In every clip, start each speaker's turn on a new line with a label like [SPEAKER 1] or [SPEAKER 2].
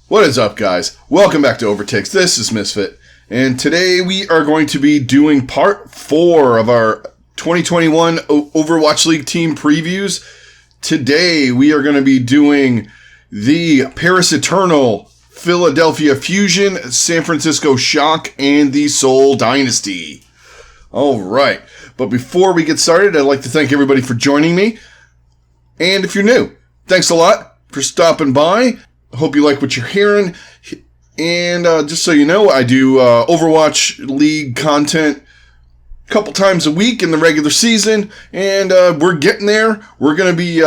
[SPEAKER 1] What is up, guys? Welcome back to OverTakes. This is Misfit, and today we are going to be doing part 4 of our 2021 Overwatch League team previews. Today we are going to be doing the Paris Eternal, Philadelphia Fusion, San Francisco Shock, and the Seoul Dynasty. Alright, but before we get started, I'd like to thank everybody for joining me. And if you're new, thanks a lot for stopping by. Hope you like what you're hearing. And just so you know, I do Overwatch League content a couple times a week in the regular season. And we're getting there. We're going to be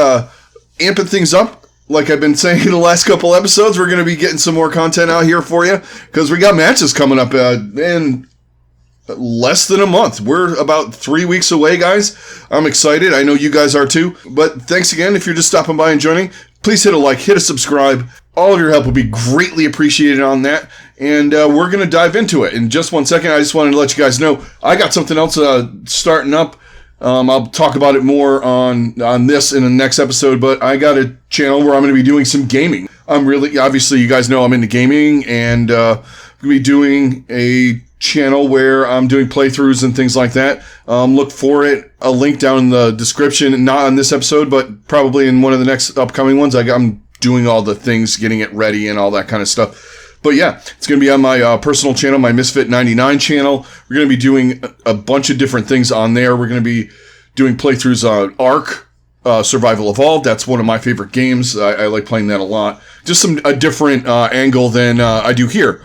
[SPEAKER 1] amping things up. Like I've been saying in the last couple episodes, we're going to be getting some more content out here for you. Because we got matches coming up in less than a month. We're about 3 weeks away, guys. I'm excited. I know you guys are too. But thanks again if you're just stopping by and joining. Please hit a like, hit a subscribe. All of your help will be greatly appreciated on that. And we're going to dive into it. In just 1 second, I just wanted to let you guys know I got something else starting up. I'll talk about it more on this in the next episode. But I got a channel where I'm going to be doing some gaming. Obviously, you guys know I'm into gaming. And I'm going to be doing a channel where I'm doing playthroughs and things like that. Look for it. A link down in the description. Not on this episode, but probably in one of the next upcoming ones. I'm doing all the things, getting it ready and all that kind of stuff. But yeah, it's going to be on my personal channel, my Misfit 99 channel. We're going to be doing a bunch of different things on there. We're going to be doing playthroughs on Ark, Survival Evolved. That's one of my favorite games. I like playing that a lot. Just a different angle than I do here.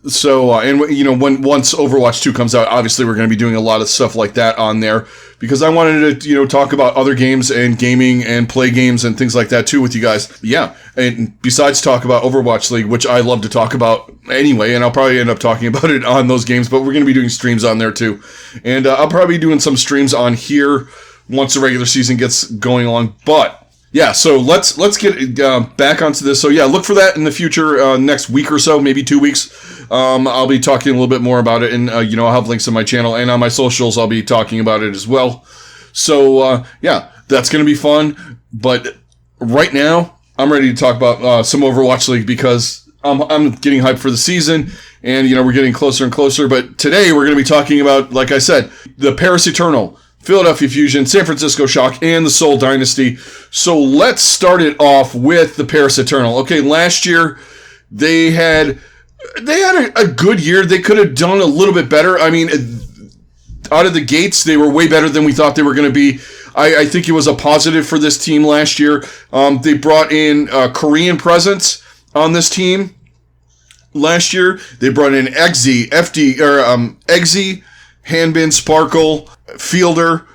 [SPEAKER 1] So, and you know, once Overwatch 2 comes out, obviously we're going to be doing a lot of stuff like that on there because I wanted to, you know, talk about other games and gaming and play games and things like that too with you guys. Yeah. And besides talk about Overwatch League, which I love to talk about anyway, and I'll probably end up talking about it on those games, but we're going to be doing streams on there too. And I'll probably be doing some streams on here once the regular season gets going along. But yeah, so let's get back onto this. So yeah, look for that in the future, next week or so, maybe 2 weeks. I'll be talking a little bit more about it, and you know, I'll have links on my channel and on my socials. I'll be talking about it as well. So yeah, that's gonna be fun. But right now, I'm ready to talk about some Overwatch League because I'm getting hyped for the season, and you know, we're getting closer and closer. But today we're gonna be talking about, like I said, the Paris Eternal, Philadelphia Fusion, San Francisco Shock, and the Seoul Dynasty. So let's start it off with the Paris Eternal. Okay, last year they had a good year. They could have done a little bit better. I mean, out of the gates, they were way better than we thought they were going to be. I think it was a positive for this team last year. They brought in Korean presence on this team last year. They brought in Eggsy, Hanbin, Sparkle, Fielder.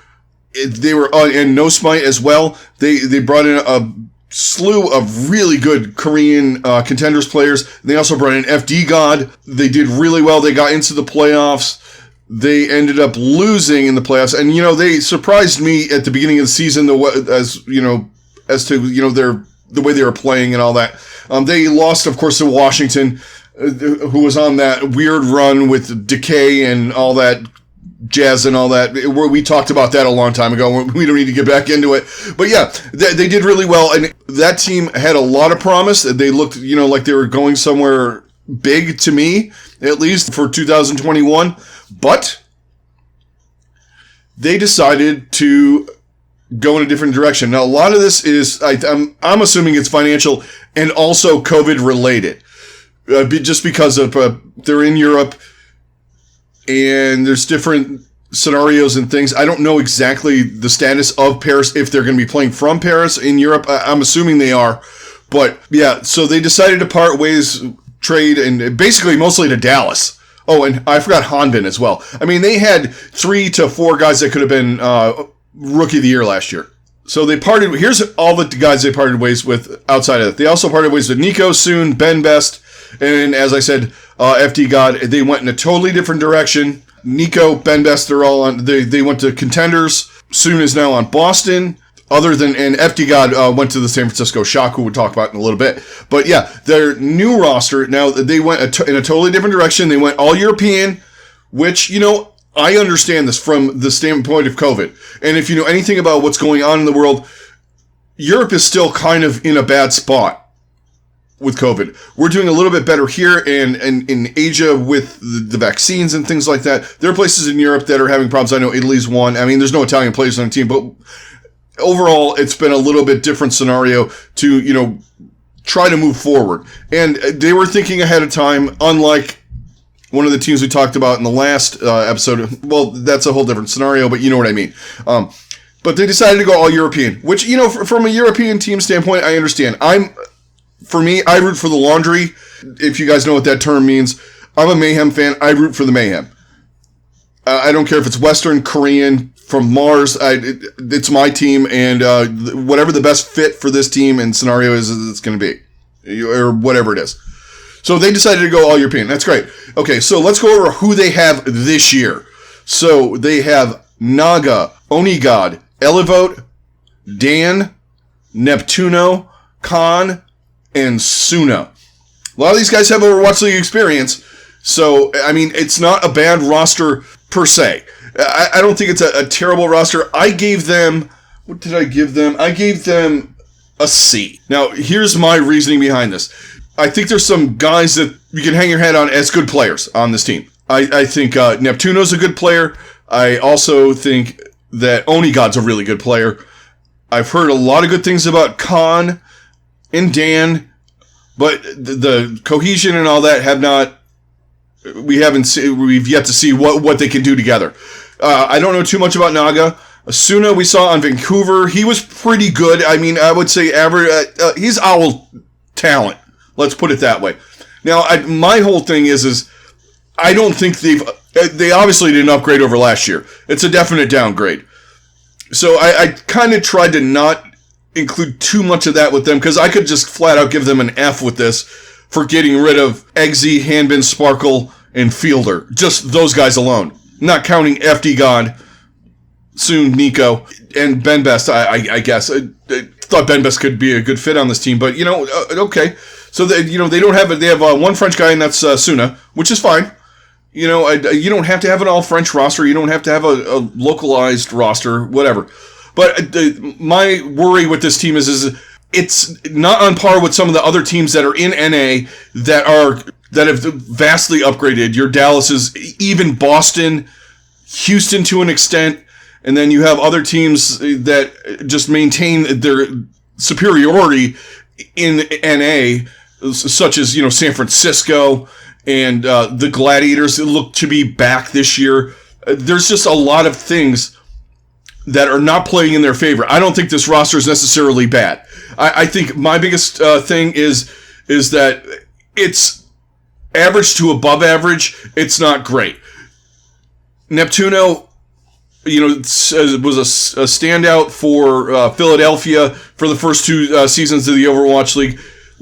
[SPEAKER 1] They were and No Smite as well. They brought in a slew of really good Korean contenders players. They also brought in FD God. They did really well. They got into the playoffs. They ended up losing in the playoffs, and you know, they surprised me at the beginning of the season as to the way they were playing and all that. They lost, of course, to Washington, who was on that weird run with Decay and all that jazz and all that. We talked about that a long time ago. We don't need to get back into it. But yeah, they did really well. And that team had a lot of promise. They looked, you know, like they were going somewhere big to me, at least for 2021. But they decided to go in a different direction. Now, a lot of this is, I'm assuming it's financial and also COVID related. Just because of they're in Europe, and there's different scenarios and things. I don't know exactly the status of Paris, if they're going to be playing from Paris in Europe. I'm assuming they are. But yeah, so they decided to part ways, trade, and basically mostly to Dallas. Oh, and I forgot Hanbin as well. I mean, they had 3 to 4 guys that could have been Rookie of the Year last year. So they parted. Here's all the guys they parted ways with outside of that. They also parted ways with Nico, Soon, Ben Best, and as I said, FD God. They went in a totally different direction. Nico, Ben Best, they're all on. They went to contenders. Soon is now on Boston. And FD God went to the San Francisco Shock, who we'll talk about in a little bit. But yeah, their new roster, now they went in a totally different direction. They went all European, which, you know, I understand this from the standpoint of COVID. And if you know anything about what's going on in the world, Europe is still kind of in a bad spot. with COVID. We're doing a little bit better here and in Asia with the vaccines and things like that. There are places in Europe that are having problems. I know Italy's one. I mean, there's no Italian players on the team, but overall, it's been a little bit different scenario to, try to move forward. And they were thinking ahead of time, unlike one of the teams we talked about in the last episode. Well, that's a whole different scenario, but you know what I mean. But they decided to go all European, which, from a European team standpoint, I understand. For me, I root for the laundry. If you guys know what that term means, I'm a Mayhem fan. I root for the Mayhem. I don't care if it's Western, Korean, from Mars. It's my team, and whatever the best fit for this team and scenario is, it's going to be, or whatever it is. So they decided to go all European. That's great. Okay, so let's go over who they have this year. So they have Naga, Onigod, Elevote, Dan, Neptuno, Khan, and Suna. A lot of these guys have Overwatch League experience, so, I mean, it's not a bad roster per se. I don't think it's a terrible roster. I gave them... What did I give them? I gave them a C. Now, here's my reasoning behind this. I think there's some guys that you can hang your head on as good players on this team. I think Neptuno's a good player. I also think that Onigod's a really good player. I've heard a lot of good things about Khan and Dan, but the cohesion and all that we've yet to see what they can do together. I don't know too much about Naga. Suna we saw on Vancouver. He was pretty good. I mean, I would say average. He's owl talent. Let's put it that way. Now, my whole thing is I don't think they obviously didn't upgrade over last year. It's a definite downgrade. So I kind of tried to not include too much of that with them, because I could just flat out give them an F with this for getting rid of Eggsy, Handbin, Sparkle, and Fielder. Just those guys alone. Not counting FD God, soon Nico, and Ben Best, I guess. I thought Ben Best could be a good fit on this team, but, okay. So, they have one French guy, and that's Suna, which is fine. You don't have to have an all-French roster. You don't have to have a localized roster, whatever. But my worry with this team is it's not on par with some of the other teams that are in NA that have vastly upgraded. Your Dallases, even Boston, Houston to an extent, and then you have other teams that just maintain their superiority in NA, such as San Francisco and the Gladiators look to be back this year. There's just a lot of things that are not playing in their favor. I don't think this roster is necessarily bad. I think my biggest thing is that it's average to above average. It's not great. Neptuno, was a standout for Philadelphia for the first two seasons of the Overwatch League.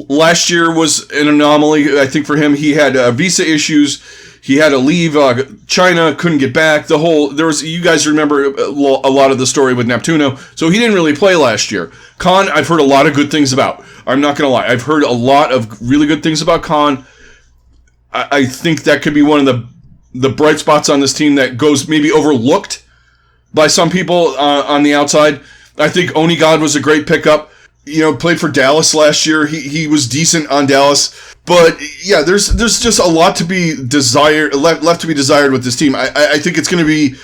[SPEAKER 1] Last year was an anomaly, I think, for him. He had visa issues. He had to leave China, couldn't get back. You guys remember a lot of the story with Neptuno. So he didn't really play last year. Khan, I've heard a lot of good things about. I'm not going to lie. I've heard a lot of really good things about Khan. I think that could be one of the bright spots on this team that goes maybe overlooked by some people on the outside. I think Onigod was a great pickup. Played for Dallas last year. He was decent on Dallas. But, yeah, there's just a lot to be desired, left to be desired with this team. I think it's going to be,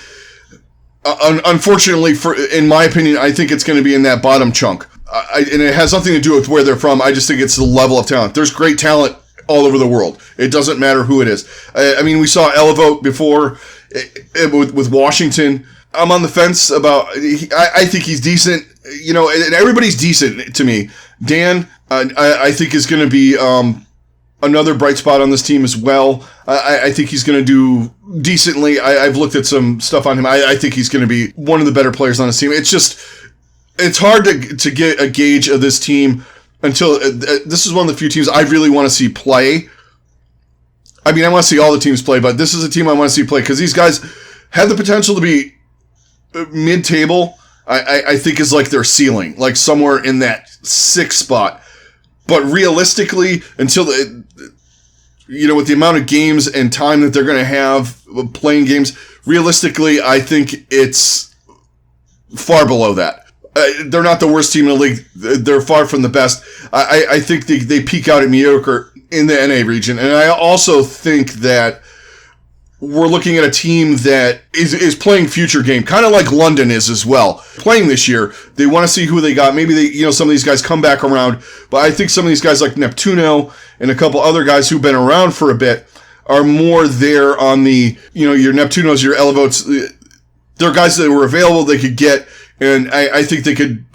[SPEAKER 1] unfortunately, in my opinion, I think it's going to be in that bottom chunk. And it has nothing to do with where they're from. I just think it's the level of talent. There's great talent all over the world. It doesn't matter who it is. I mean, we saw Elevote before with Washington. I'm on the fence about, I think he's decent, and everybody's decent to me. Dan, I think is going to be another bright spot on this team as well. I think he's going to do decently. I've looked at some stuff on him. I think he's going to be one of the better players on this team. It's hard to get a gauge of this team until this is one of the few teams I really want to see play. I mean, I want to see all the teams play, but this is a team I want to see play because these guys have the potential to be mid-table. I think is like their ceiling, like somewhere in that 6th spot. But realistically, until with the amount of games and time that they're going to have playing games, realistically, I think it's far below that. They're not the worst team in the league. They're far from the best. I think they peak out at mediocre in the NA region. And I also think that we're looking at a team that is playing future game, kind of like London is as well. Playing this year, they want to see who they got. Maybe some of these guys come back around. But I think some of these guys like Neptuno and a couple other guys who've been around for a bit are more there on the, your Neptunos, your Elevotes. They're guys that were available they could get. And I think they could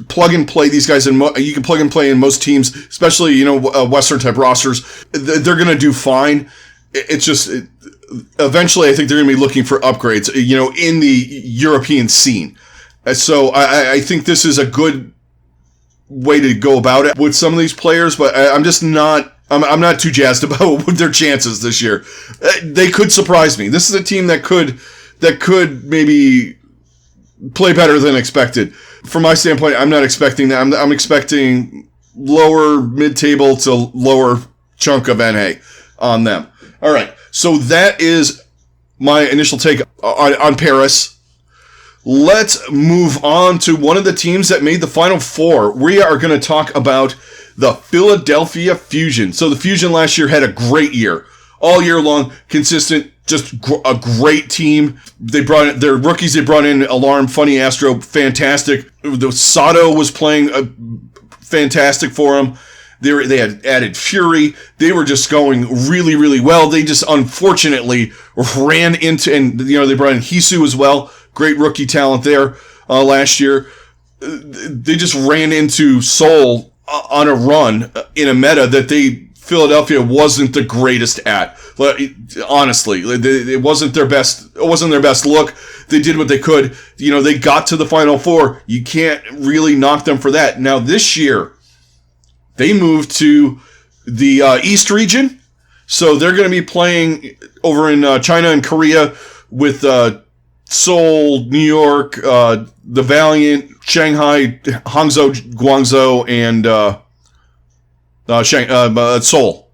[SPEAKER 1] plug and play these guys. You can plug and play in most teams, especially, Western type rosters. They're going to do fine. It's just, eventually I think they're going to be looking for upgrades, in the European scene. So I think this is a good way to go about it with some of these players, but I'm just not, I'm not too jazzed about their chances this year. They could surprise me. This is a team that could maybe play better than expected. From my standpoint, I'm not expecting that. I'm expecting lower mid-table to lower chunk of NA on them. All right, so that is my initial take on Paris. Let's move on to one of the teams that made the Final Four. We are going to talk about the Philadelphia Fusion. So the Fusion last year had a great year. All year long, consistent, just a great team. They brought in their rookies. They brought in Alarm, Funny Astro, fantastic. The Sato was playing fantastic for them. They had added Fury. They were just going really, really well. They just unfortunately ran into, and they brought in Hisu as well. Great rookie talent there last year. They just ran into Seoul on a run in a meta that Philadelphia wasn't the greatest at. Honestly, it wasn't their best. It wasn't their best look. They did what they could. They got to the Final Four. You can't really knock them for that. Now this year, they moved to the East region, so they're going to be playing over in China and Korea with Seoul, New York, the Valiant, Shanghai, Hangzhou, Guangzhou, and Seoul.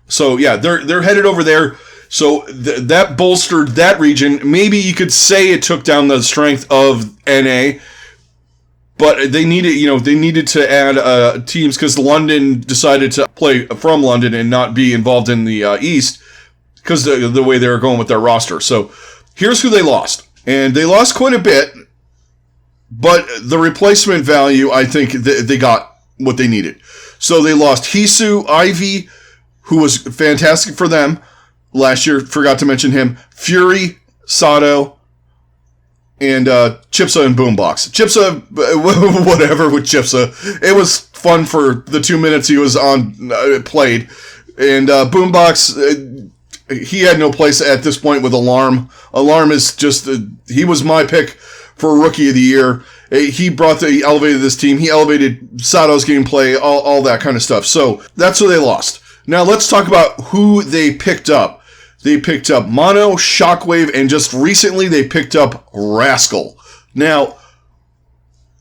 [SPEAKER 1] So yeah, they're headed over there. So that bolstered that region. Maybe you could say it took down the strength of NA, but they needed to add teams because London decided to play from London and not be involved in the East because the way they were going with their roster. So here's who they lost, and they lost quite a bit, but the replacement value, I think they got what they needed. So they lost Hisu, Ivy, who was fantastic for them last year. Forgot to mention him. Fury, Sato, and Chipsa and Boombox. Chipsa, whatever with Chipsa. It was fun for the 2 minutes he was on played. And Boombox, he had no place at this point with Alarm. Alarm is just, he was my pick for Rookie of the Year. He elevated this team. He elevated Sato's gameplay, all that kind of stuff. So that's who they lost. Now let's talk about who they picked up. They picked up Mono, Shockwave, and just recently they picked up Rascal. Now,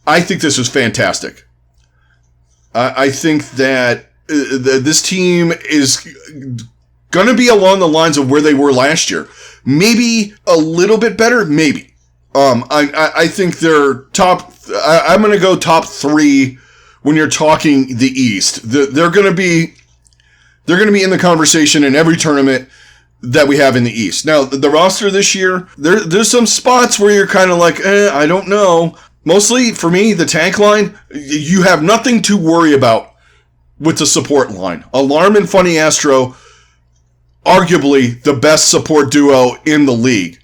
[SPEAKER 1] I think this is fantastic. I think that this team is going to be along the lines of where they were last year. Maybe a little bit better, maybe. I think they're top. I'm going to go top 3 when you're talking the East. They're going to be in the conversation in every tournament that we have in the East. Now, the roster this year, there's some spots where you're kind of like, I don't know. Mostly, for me, the tank line, you have nothing to worry about with the support line. Alarm and Funny Astro, arguably the best support duo in the league.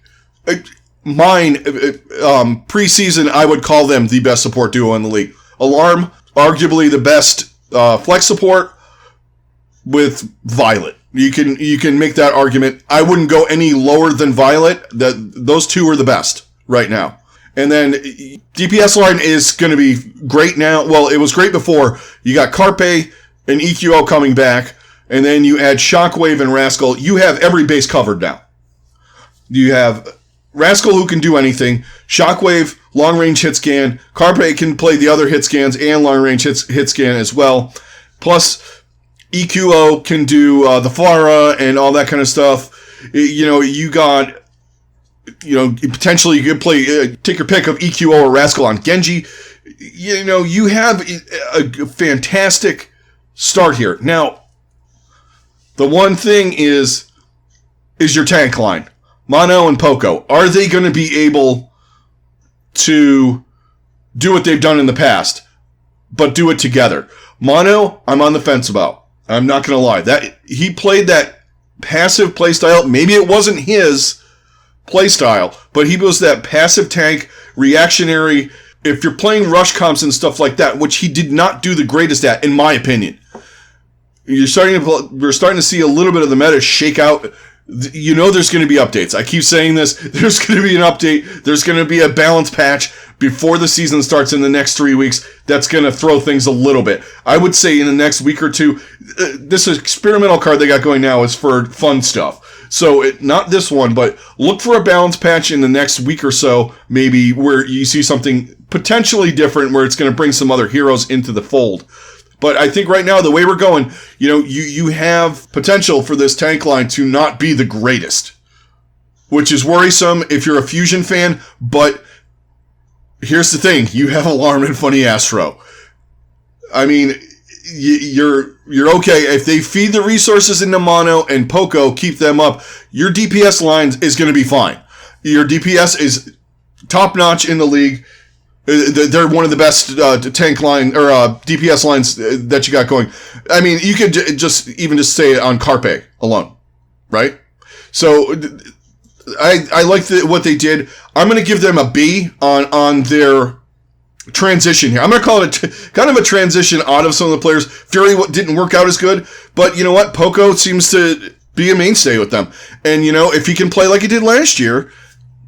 [SPEAKER 1] Mine, preseason, I would call them the best support duo in the league. Alarm, arguably the best flex support with Violet. You can make that argument. I wouldn't go any lower than Violet. Those two are the best right now. And then DPS line is going to be great now. Well, it was great before. You got Carpe and EQO coming back, and then you add Shockwave and Rascal. You have every base covered now. You have Rascal who can do anything. Shockwave, long-range hit scan. Carpe can play the other hit scans and long-range hit scan as well. Plus, EQO can do the Pharah and all that kind of stuff. You got, potentially you could play, take your pick of EQO or Rascal on Genji. you have a fantastic start here. Now, the one thing is your tank line. Mono and Poco. Are they going to be able to do what they've done in the past, but do it together? Mono, I'm on the fence about. I'm not going to lie. That he played that passive playstyle. Maybe it wasn't his playstyle, but he was that passive tank, reactionary. If you're playing rush comps and stuff like that, which he did not do the greatest at, in my opinion, we're starting to see a little bit of the meta shake out. There's going to be updates. I keep saying this. There's going to be an update. There's going to be a balance patch before the season starts in the next 3 weeks. That's going to throw things a little bit. I would say in the next week or two, this experimental card they got going now is for fun stuff. So not this one, but look for a balance patch in the next week or so, maybe where you see something potentially different, where it's going to bring some other heroes into the fold. But I think right now, the way we're going, you have potential for this tank line to not be the greatest, which is worrisome if you're a Fusion fan. But here's the thing. You have Alarm and Funny Astro. I mean, you're okay. If they feed the resources into Mono and Poco, keep them up, your DPS line is going to be fine. Your DPS is top-notch in the league. They're one of the best tank line or DPS lines that you got going. I mean, you could just say it on Carpe alone, right? So I like what they did. I'm going to give them a B on their transition here. I'm going to call it kind of a transition out of some of the players. Fury didn't work out as good, but you know what? Poco seems to be a mainstay with them. And, if he can play like he did last year,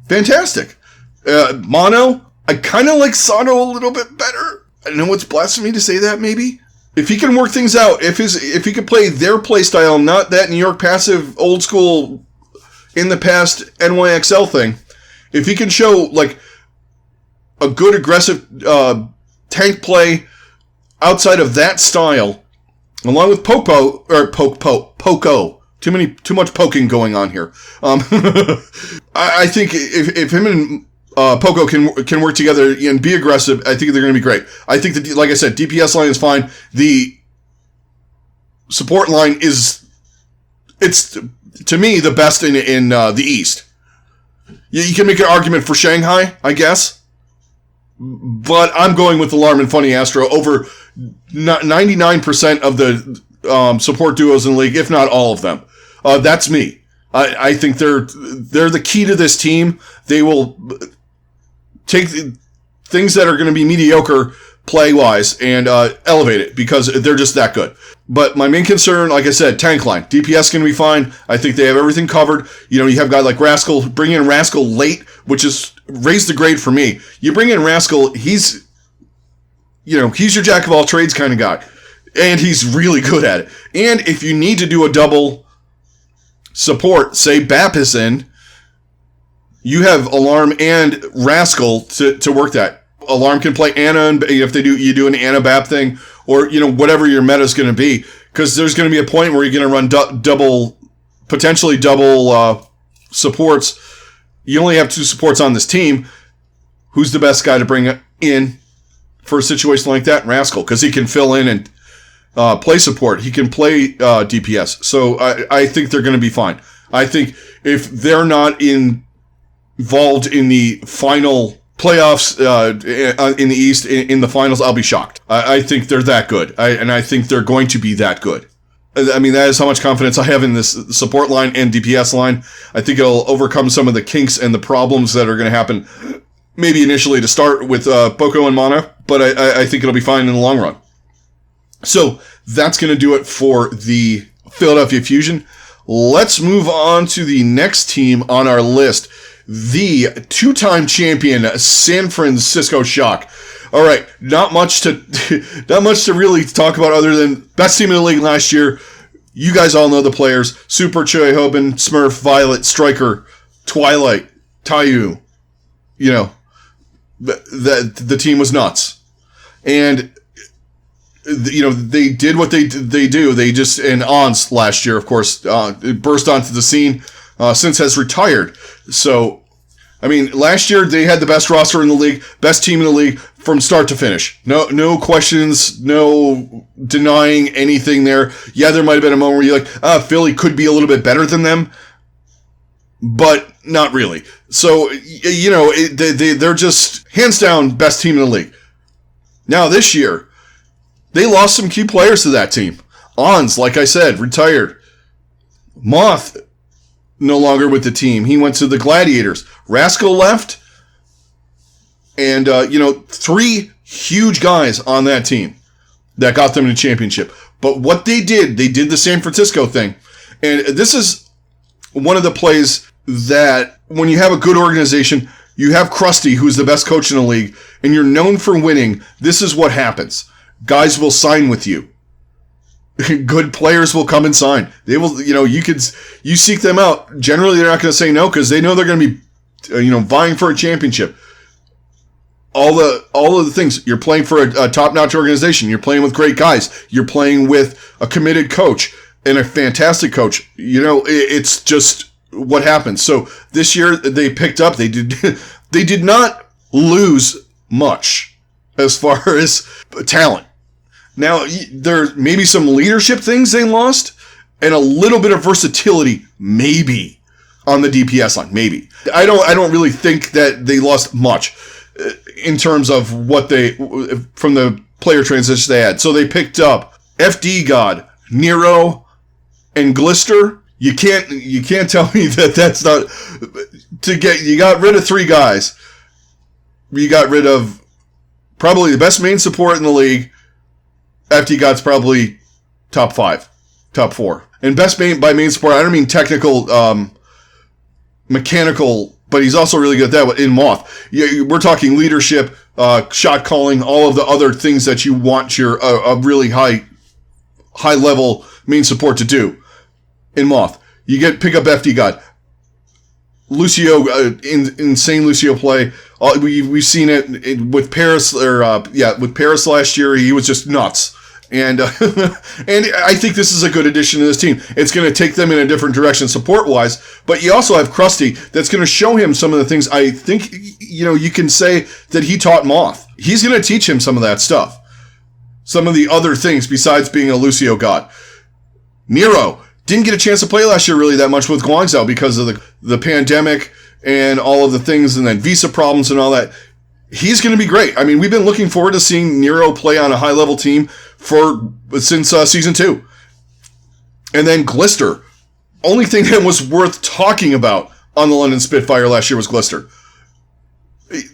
[SPEAKER 1] fantastic. Mono, I kind of like Sato a little bit better. I know it's blasphemy to say that, maybe. If he can work things out, if he could play their play style, not that New York passive, old school, in the past NYXL thing, if he can show, like, a good aggressive tank play outside of that style, along with Poco. Too much poking going on here. I think if him and Poco can work together and be aggressive, I think they're going to be great. I think that, like I said, DPS line is fine. The support line it's to me the best in the East. You can make an argument for Shanghai, I guess, but I'm going with Alarm and Funny Astro over 99% of the support duos in the league, if not all of them. That's me. I think they're the key to this team. They will take things that are going to be mediocre play-wise and elevate it because they're just that good. But my main concern, like I said, tank line. DPS can be fine. I think they have everything covered. You have a guy like Rascal. Bring in Rascal late, which is raised the grade for me. You bring in Rascal, he's your jack of all trades kind of guy. And he's really good at it. And if you need to do a double support, say Bap is in, you have Alarm and Rascal to work that. Alarm can play Ana, and if you do an Ana Bap thing, or whatever your meta is going to be, because there's going to be a point where you're going to run potentially double supports. You only have 2 supports on this team. Who's the best guy to bring in for a situation like that? Rascal, because he can fill in and play support. He can play DPS. So I think they're going to be fine. I think if they're not involved in the final playoffs in the East, in the finals, I'll be shocked. I think they're that good. And I think they're going to be that good. I mean, that is how much confidence I have in this support line and DPS line. I think it'll overcome some of the kinks and the problems that are going to happen, maybe initially to start with Poco and Mana, but I think it'll be fine in the long run. So that's going to do it for the Philadelphia Fusion. Let's move on to the next team on our list, the 2-time champion San Francisco Shock. All right, not much to really talk about other than best team in the league last year. You guys all know the players: Super, Choi Hoban, Smurf, Violet, Striker, Twilight, Tayu. The team was nuts, and they did what they do. They just, and Ons last year, of course, burst onto the scene. Since has retired. So, I mean, last year they had the best roster in the league, best team in the league, from start to finish. No questions, no denying anything there. Yeah, there might have been a moment where you're like, Philly could be a little bit better than them, but not really. So, they're just hands down best team in the league. Now this year, they lost some key players to that team. Ons, like I said, retired. Moth, no longer with the team. He went to the Gladiators. Rascal left. And, 3 huge guys on that team that got them to the championship. But what they did the San Francisco thing. And this is one of the plays that when you have a good organization, you have Krusty, who's the best coach in the league, and you're known for winning. This is what happens. Guys will sign with you. Good players will come and sign. They will, you seek them out. Generally, they're not going to say no because they know they're going to be, vying for a championship. All of the things. You're playing for a top-notch organization. You're playing with great guys. You're playing with a committed coach and a fantastic coach. It's just what happens. So this year they picked up. They did not lose much as far as talent. Now, there may be some leadership things they lost and a little bit of versatility, maybe, on the DPS line. Maybe. I don't really think that they lost much in terms of what from the player transitions they had. So they picked up FD God, Nero, and Glister. You can't tell me that that's not you got rid of 3 guys. You got rid of probably the best main support in the league. FD God's probably top 5, top 4. And best by main support, I don't mean technical, mechanical, but he's also really good at that in Moth. We're talking leadership, shot calling, all of the other things that you want your a really high level main support to do in Moth. You pick up FD God. Lucio, insane Lucio play. We've seen it with Paris, with Paris last year. He was just nuts. And and I think this is a good addition to this team. It's going to take them in a different direction support-wise, but you also have Krusty that's going to show him some of the things I think, you can say that he taught Moth. He's going to teach him some of that stuff. Some of the other things besides being a Lucio god. Nero didn't get a chance to play last year really that much with Guangzhou because of the pandemic and all of the things and then visa problems and all that. He's going to be great. I mean, we've been looking forward to seeing Nero play on a high-level team since Season 2. And then Glister. Only thing that was worth talking about on the London Spitfire last year was Glister.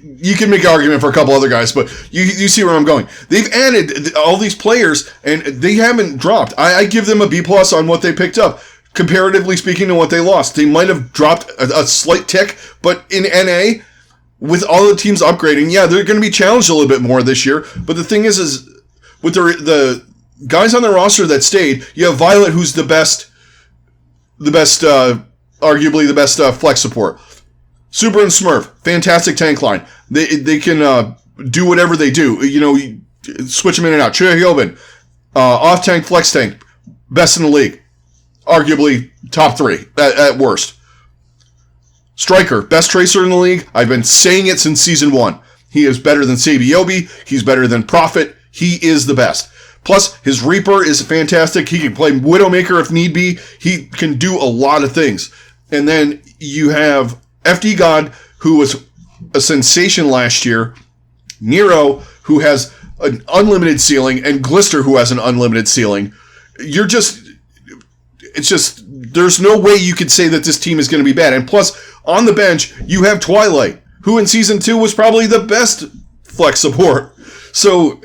[SPEAKER 1] You can make an argument for a couple other guys, but you see where I'm going. They've added all these players, and they haven't dropped. I give them a B+ on what they picked up, comparatively speaking to what they lost. They might have dropped a slight tick, but in NA, with all the teams upgrading, they're going to be challenged a little bit more this year. But the thing is with the guys on the roster that stayed, you have Violet, who's the best, arguably the best flex support. Super and Smurf, fantastic tank line. They can do whatever they do. Switch them in and out. Hyobin, off tank, flex tank, best in the league. Arguably top 3 at worst. Striker, best tracer in the league. I've been saying it since Season 1. He is better than Sabiobi. He's better than Prophet. He is the best. Plus, his Reaper is fantastic. He can play Widowmaker if need be. He can do a lot of things. And then you have FD God, who was a sensation last year. Nero, who has an unlimited ceiling. And Glister, who has an unlimited ceiling. There's no way you could say that this team is going to be bad. And plus, on the bench, you have Twilight, who in Season 2 was probably the best flex support. So,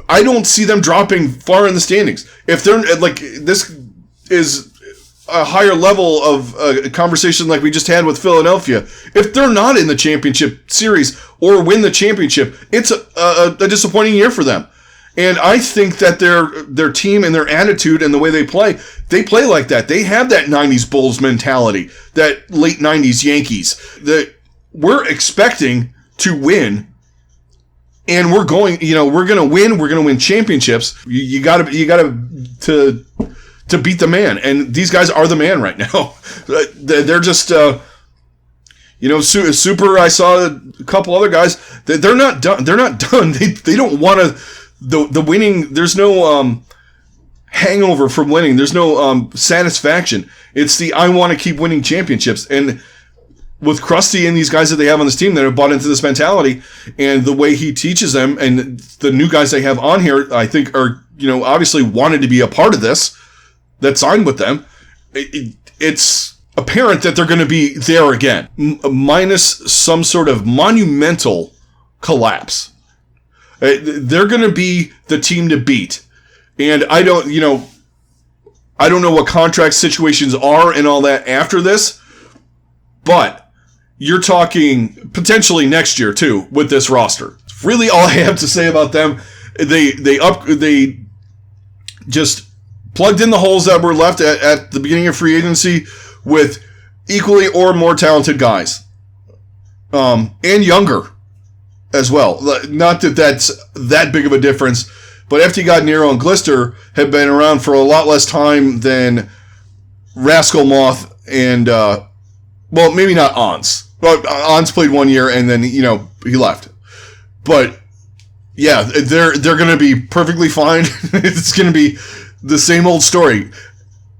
[SPEAKER 1] I don't see them dropping far in the standings. If they're, this is a higher level of a conversation like we just had with Philadelphia. If they're not in the championship series or win the championship, it's a disappointing year for them. And I think that their team and their attitude and the way they play like that. They have that 90s Bulls mentality, that late 90s Yankees, that we're expecting to win. And we're going to win. We're going to win championships. You got to beat the man. And these guys are the man right now. They're just, Super, I saw a couple other guys. They're not done. They're not done. They don't want to. The winning. There's no hangover from winning. There's no satisfaction. It's the I want to keep winning championships. And with Krusty and these guys that they have on this team that have bought into this mentality, and the way he teaches them, and the new guys they have on here, I think are obviously wanted to be a part of this. That signed with them. It's apparent that they're going to be there again, minus some sort of monumental collapse. They're going to be the team to beat. And I don't know what contract situations are and all that after this, but you're talking potentially next year too with this roster. It's really all I have to say about them. They just plugged in the holes that were left at the beginning of free agency with equally or more talented guys, and younger as well. Not that that's that big of a difference, but FT God, Nero, and Glister have been around for a lot less time than Rascal Moth and, maybe not Ons. But Ons played 1 year and then, he left. But, yeah, they're going to be perfectly fine. It's going to be the same old story.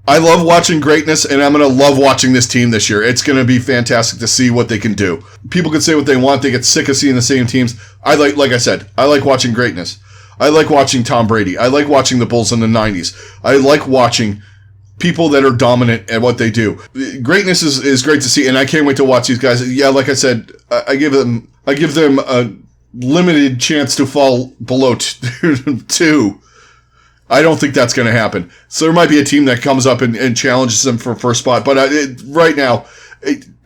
[SPEAKER 1] I love watching greatness, and I'm going to love watching this team this year. It's going to be fantastic to see what they can do. People can say what they want. They get sick of seeing the same teams. Like I said, I like watching greatness. I like watching Tom Brady. I like watching the Bulls in the 90s. I like watching people that are dominant at what they do. Greatness is great to see, and I can't wait to watch these guys. Yeah, like I said, I give them a limited chance to fall below 2. I don't think that's going to happen. So there might be a team that comes up and challenges them for first spot. But right now,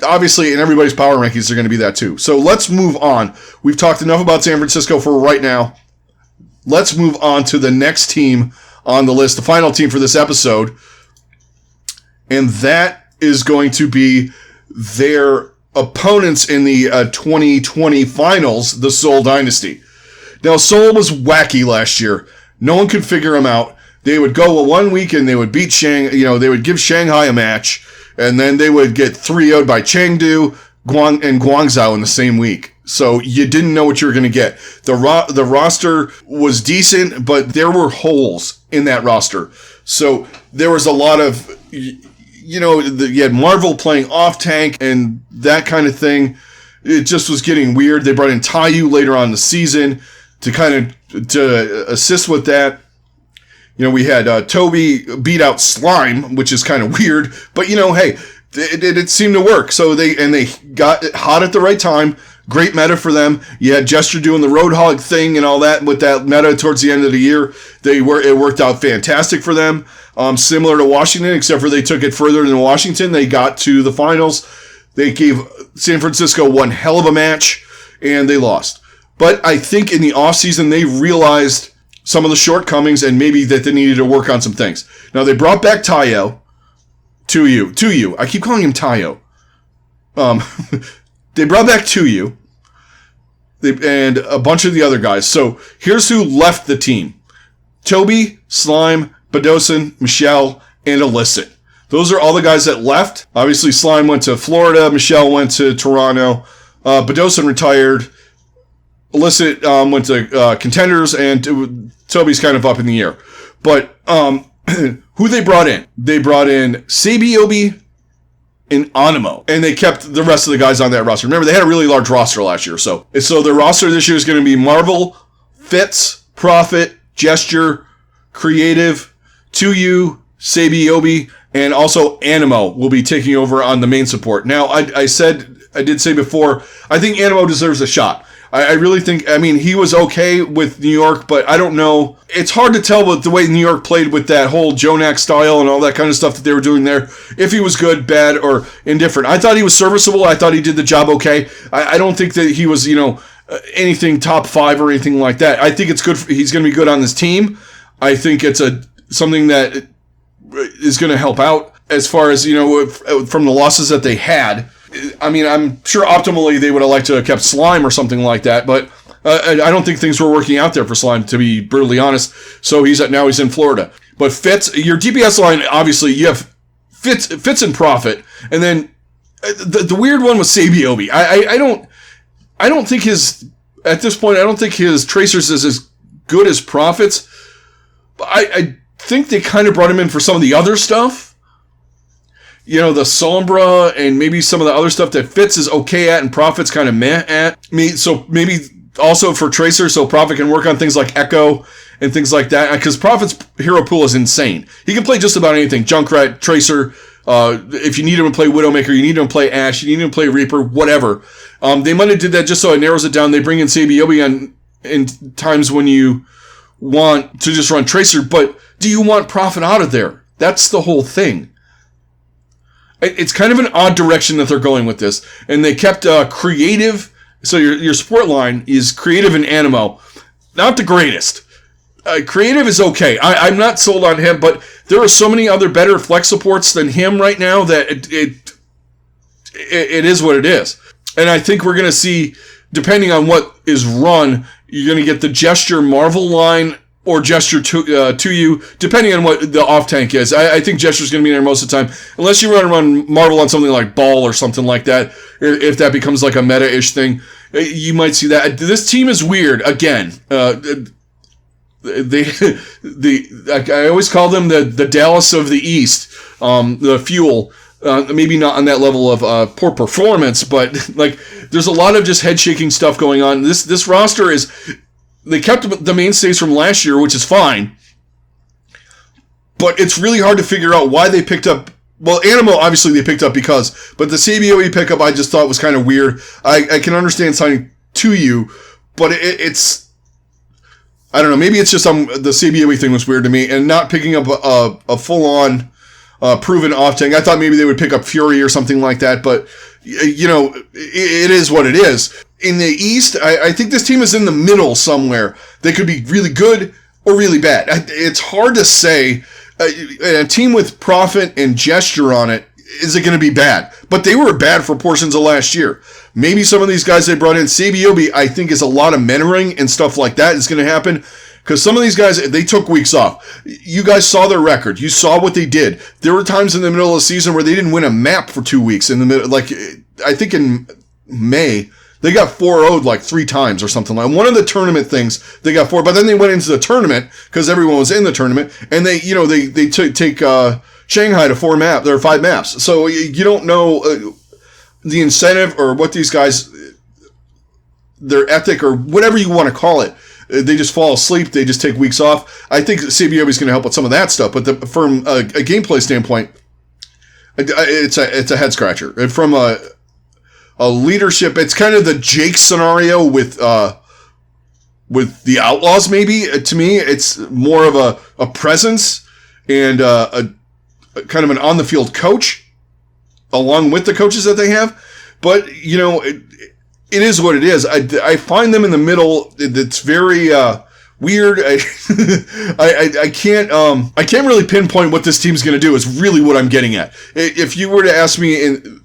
[SPEAKER 1] obviously, in everybody's power rankings, they're going to be that too. So let's move on. We've talked enough about San Francisco for right now. Let's move on to the next team on the list, the final team for this episode. And that is going to be their opponents in the 2020 finals, the Seoul Dynasty. Now, Seoul was wacky last year. No one could figure them out. They would go 1 week and they would beat they would give Shanghai a match, and then they would get 3-0'd by Chengdu, and Guangzhou in the same week. So you didn't know what you were going to get. The roster was decent, but there were holes in that roster. So there was a lot of, you had Marvel playing off tank and that kind of thing. It just was getting weird. They brought in Taiyu later on in the season to assist with that. We had Toby beat out Slime, which is kind of weird, but hey, it seemed to work. So they got hot at the right time. Great meta for them. You had Gesture doing the Roadhog thing and all that with that meta towards the end of the year. It worked out fantastic for them. Similar to Washington, except for they took it further than Washington. They got to the finals. They gave San Francisco one hell of a match, and they lost. But I think in the offseason, they realized some of the shortcomings and maybe that they needed to work on some things. Now, they brought back Taiyu. Taiyu. I keep calling him Taiyu. They brought back Taiyu and a bunch of the other guys. So here's who left the team. Toby, Slime, Badosin, Michelle, and Illicit. Those are all the guys that left. Obviously, Slime went to Florida. Michelle went to Toronto. Badosin retired. Illicit went to Contenders, and Toby's kind of up in the air. But who they brought in? They brought in Sabiobi and Animo, and they kept the rest of the guys on that roster. Remember, they had a really large roster last year. So their roster this year is going to be Marvel, Fitz, Prophet, Gesture, Creative, Taiyu, Sabiobi, and also Animo will be taking over on the main support. Now, I did say before, I think Animo deserves a shot. I really think, he was okay with New York, but I don't know. It's hard to tell with the way New York played with that whole Jonak style and all that kind of stuff that they were doing there, if he was good, bad, or indifferent. I thought he was serviceable. I thought he did the job okay. I don't think that he was, anything top 5 or anything like that. I think it's good. He's going to be good on this team. I think it's something that is going to help out as far as, from the losses that they had. I'm sure optimally they would have liked to have kept Slime or something like that, but I don't think things were working out there for Slime, to be brutally honest. So now he's in Florida. But Fitz, your DPS line, obviously, you have Fitz and Prophet, and then the weird one was Sabiobi. I don't think at this point, I don't think his Tracers is as good as Prophet's. But I think they kind of brought him in for some of the other stuff. The Sombra and maybe some of the other stuff that Fitz is okay at and Prophet's kind of meh at. So maybe also for Tracer, so Prophet can work on things like Echo and things like that. Because Prophet's hero pool is insane. He can play just about anything. Junkrat, Tracer. If you need him to play Widowmaker, you need him to play Ashe, you need him to play Reaper, whatever. They might have did that just so it narrows it down. They bring in Sabiobi in times when you want to just run Tracer, but do you want Prophet out of there? That's the whole thing. It's kind of an odd direction that they're going with this. And they kept creative. So your support line is creative and Animo. Not the greatest. Creative is okay. I'm not sold on him, but there are so many other better flex supports than him right now that it is what it is. And I think we're going to see, depending on what is run, you're going to get the Gesture Marvel line or Gesture to you, depending on what the off-tank is. I think Gesture's going to be there most of the time, unless you run Marvel on something like Ball or something like that. If that becomes like a meta-ish thing, you might see that. This team is weird, again. I always call them the Dallas of the East, the Fuel. Maybe not on that level of poor performance, but like there's a lot of just head shaking stuff going on. This roster they kept the mainstays from last year, which is fine, but it's really hard to figure out why they picked up. Well, Animo obviously they picked up but the CBOE pickup I just thought was kind of weird. I can understand signing to you, but it's. I don't know. Maybe it's just the CBOE thing was weird to me, and not picking up a full-on proven off-tank. I thought maybe they would pick up Fury or something like that, but it is what it is. In the East, I think this team is in the middle somewhere. They could be really good or really bad. It's hard to say. A team with Prophet and Gesture on it, is it going to be bad? But they were bad for portions of last year. Maybe some of these guys they brought in, Sabiobi, I think is a lot of mentoring and stuff like that is going to happen. Because some of these guys, they took weeks off. You guys saw their record. You saw what they did. There were times in the middle of the season where they didn't win a map for 2 weeks. In the middle, like, I think in May, they got 4-0'd like 3 times or something. Like one of the tournament things, they got 4, but then they went into the tournament because everyone was in the tournament, and they take Shanghai to 4 maps. There are 5 maps, so you don't know the incentive or what these guys, their ethic or whatever you want to call it. They just fall asleep. They just take weeks off. I think CBOB is going to help with some of that stuff, but from a gameplay standpoint, it's a head scratcher. From a leadership, it's kind of the Jake scenario with the Outlaws. Maybe to me, it's more of a presence and a kind of an on the field coach, along with the coaches that they have. But it is what it is. I find them in the middle. It's very weird. I can't really pinpoint what this team's going to do. Is really what I'm getting at. If you were to ask me in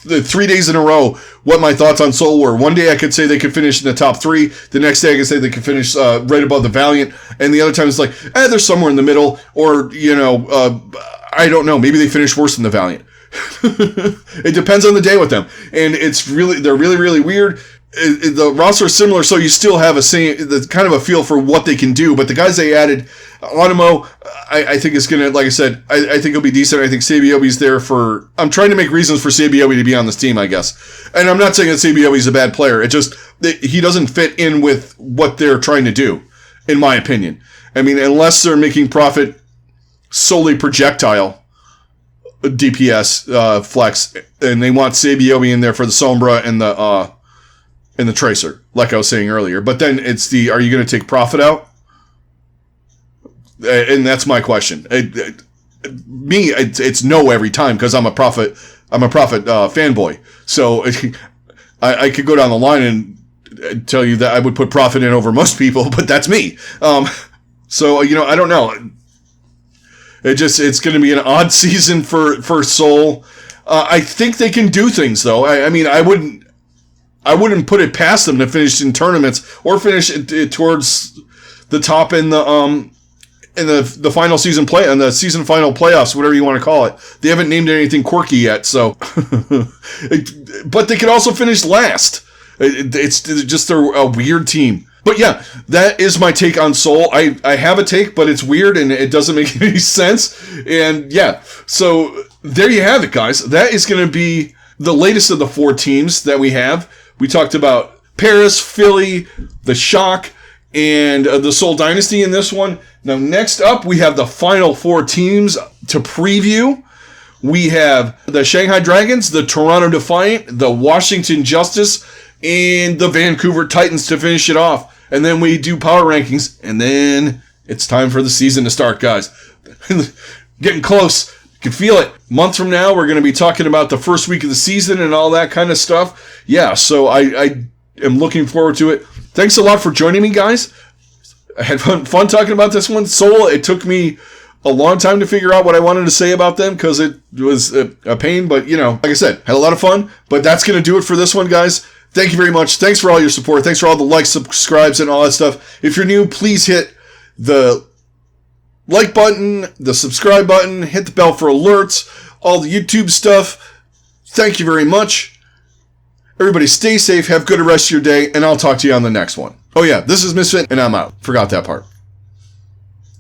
[SPEAKER 1] the 3 days in a row what my thoughts on Seoul were, one day I could say they could finish in the top 3. The next day I could say they could finish right above the Valiant, and the other time it's like they're somewhere in the middle, or I don't know. Maybe they finish worse than the Valiant. It depends on the day with them, and they're really, really weird. The roster is similar, so you still have the kind of a feel for what they can do. But the guys they added, Animo, I think is gonna, like I said, I think he'll be decent. I think Sabiobi's there for. I'm trying to make reasons for Sabiobi to be on this team, I guess. And I'm not saying that Sabiobi's a bad player. It just he doesn't fit in with what they're trying to do, in my opinion. I mean, unless they're making Prophet solely projectile DPS flex, and they want Sabiobi in there for the Sombra and the Tracer, like I was saying earlier. But then it's are you going to take Prophet out? And that's my question. It's no every time, because I'm a Prophet fanboy. So I could go down the line and tell you that I would put Prophet in over most people, but that's me. So I don't know. It's going to be an odd season for Seoul. I think they can do things, though. I mean, I wouldn't put it past them to finish in tournaments or finish it towards the top in in the final season play, and the season final playoffs, whatever you want to call it. They haven't named anything quirky yet, so. But they could also finish last. It's just a weird team. But yeah, that is my take on Seoul. I have a take, but it's weird and it doesn't make any sense. And yeah, so there you have it, guys. That is going to be the latest of the 4 teams that we have. We talked about Paris, Philly, the Shock, and the Seoul Dynasty in this one. Now, next up, we have the final 4 teams to preview. We have the Shanghai Dragons, the Toronto Defiant, the Washington Justice, and the Vancouver Titans to finish it off. And then we do power rankings, and then it's time for the season to start, guys. Getting close. You can feel it. A month from now, we're going to be talking about the first week of the season and all that kind of stuff. Yeah, so I am looking forward to it. Thanks a lot for joining me, guys. I had fun talking about this one. Seoul, it took me a long time to figure out what I wanted to say about them because it was a pain. But, like I said, had a lot of fun. But that's going to do it for this one, guys. Thank you very much. Thanks for all your support. Thanks for all the likes, subscribes, and all that stuff. If you're new, please hit the like button, the subscribe button, hit the bell for alerts, all the YouTube stuff. Thank you very much. Everybody stay safe, have a good rest of your day, and I'll talk to you on the next one. Oh yeah, this is Misfit, and I'm out. Forgot that part.